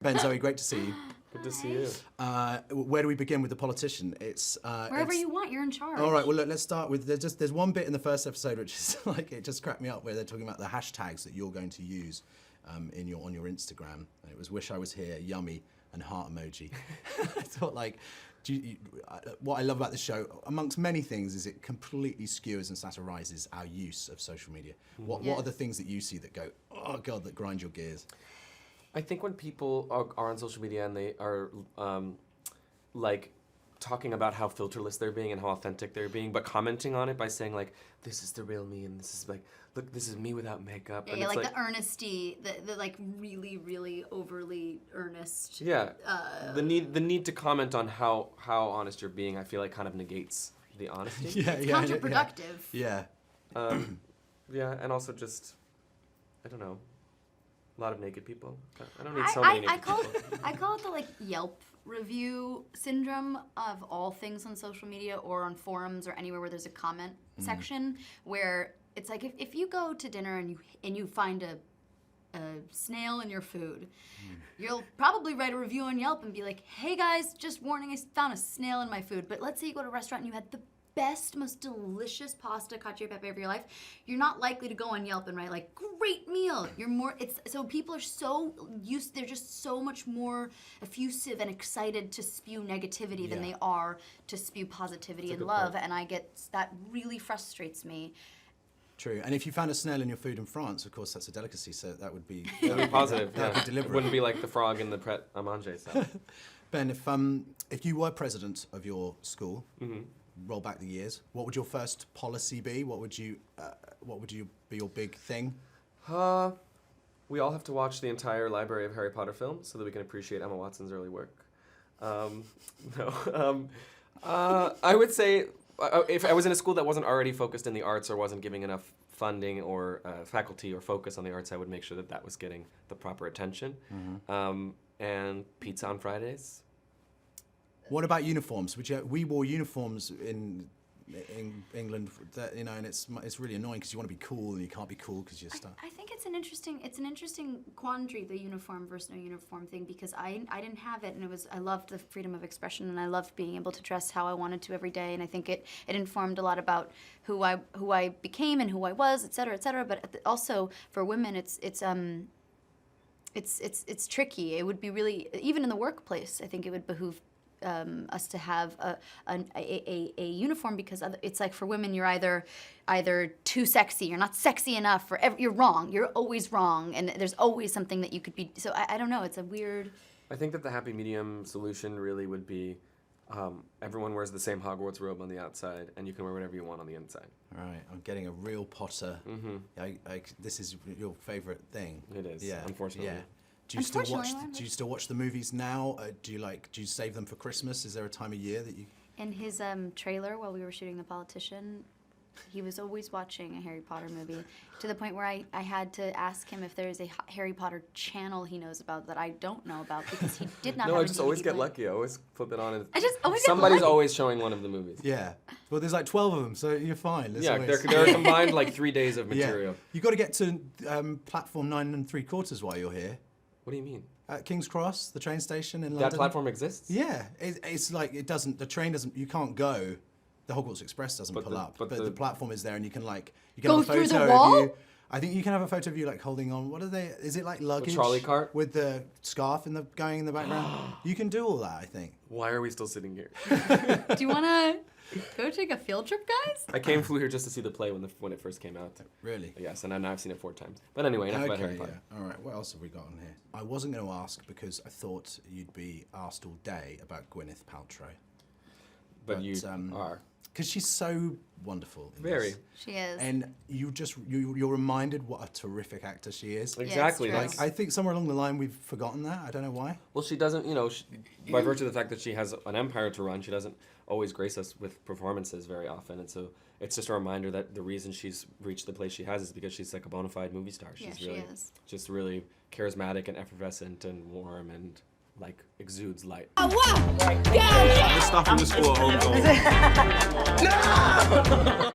Ben, Zoey, great to see you. Good to see you. Where do we begin with the politician? It's wherever you want. You're in charge. All right. Well, look, let's start with there's one bit in the first episode which is like it just cracked me up where they're talking about the hashtags that you're going to use on your Instagram. And it was "Wish I Was Here," "Yummy," and heart emoji. I thought like. What I love about the show, amongst many things, is it completely skewers and satirizes our use of social media. What are the things that you see that go, oh God, that grind your gears? I think when people are on social media and they are like talking about how filterless they're being and how authentic they're being, but commenting on it by saying like, this is the real me and this is like, look, this is me without makeup. Yeah, and it's like the earnesty, the like really, really overly earnest. Yeah, the need to comment on how honest you're being, I feel like kind of negates the honesty. It's counterproductive. Yeah. Yeah, and also just, I don't know, a lot of naked people. I don't need so many naked people. I call it the like Yelp review syndrome of all things on social media or on forums or anywhere where there's a comment section where it's like if you go to dinner and you find a snail in your food, you'll probably write a review on Yelp and be like, hey guys, just warning, I found a snail in my food. But let's say you go to a restaurant and you had the best, most delicious pasta cacio e pepe of your life, you're not likely to go on Yelp and write like, great meal. You're more, so people are so used, they're just so much more effusive and excited to spew negativity than they are to spew positivity and love. And that really frustrates me. True, and if you found a snail in your food in France, of course, that's a delicacy, so that would be... That would be positive, that would be deliberate. It wouldn't be like the frog in the Pret à manger stuff. Ben, if you were president of your school, roll back the years, what would your first policy be? What would you be your big thing? We all have to watch the entire library of Harry Potter films so that we can appreciate Emma Watson's early work. I would say, if I was in a school that wasn't already focused in the arts or wasn't giving enough funding or faculty or focus on the arts, I would make sure that that was getting the proper attention. And pizza on Fridays. What about uniforms? We wore uniforms in England, and it's really annoying because you want to be cool and you can't be cool because you're stuck. I think it's an interesting quandary, the uniform versus no uniform thing, because I didn't have it, and I loved the freedom of expression, and I loved being able to dress how I wanted to every day, and I think it informed a lot about who I became and who I was, et cetera, et cetera. But also for women, it's tricky. It would be really, even in the workplace, I think it would behoove us to have a uniform, because it's like for women you're either too sexy, you're not sexy enough, or you're wrong, you're always wrong, and there's always something that you could be. So I don't know, it's a weird. I think that the happy medium solution really would be everyone wears the same Hogwarts robe on the outside and you can wear whatever you want on the inside. All right, I'm getting a real Potter. This is your favorite thing. It is, yeah, unfortunately. Yeah. Do you still watch the movies now? Do you save them for Christmas? Is there a time of year that you? In his trailer while we were shooting The Politician, he was always watching a Harry Potter movie, to the point where I had to ask him if there is a Harry Potter channel he knows about that I don't know about, because he did not. No, have I just always get lucky. I always flip it on and somebody's always showing one of the movies. Yeah. Well, there's like 12 of them, so you're fine. Yeah, they're combined like 3 days of material. Yeah. You've got to get to platform 9 3/4 while you're here. What do you mean? At King's Cross, the train station in London. That platform exists? Yeah, it's like it doesn't. The train doesn't. You can't go. The Hogwarts Express doesn't pull up, but the platform is there, and you can have a photo of you. I think you can have a photo of you like holding on. What are they? Is it like luggage? A trolley cart with the scarf going in the background. You can do all that, I think. Why are we still sitting here? Do you want to go take a field trip, guys? I flew here just to see the play when it first came out. Really? Yes, and now I've seen it 4 times. But anyway, enough about Harry Potter. Yeah. All right, what else have we got on here? I wasn't going to ask because I thought you'd be asked all day about Gwyneth Paltrow. But you are. Because she's so wonderful. Very. She is. And you're reminded what a terrific actor she is. Exactly. Yeah, like, I think somewhere along the line we've forgotten that. I don't know why. Well, she doesn't, by virtue of the fact that she has an empire to run, she doesn't always grace us with performances very often. And so it's just a reminder that the reason she's reached the place she has is because she's like a bona fide movie star. She's she is. Just really charismatic and effervescent and warm and like exudes light. This stuff in the school at home. No!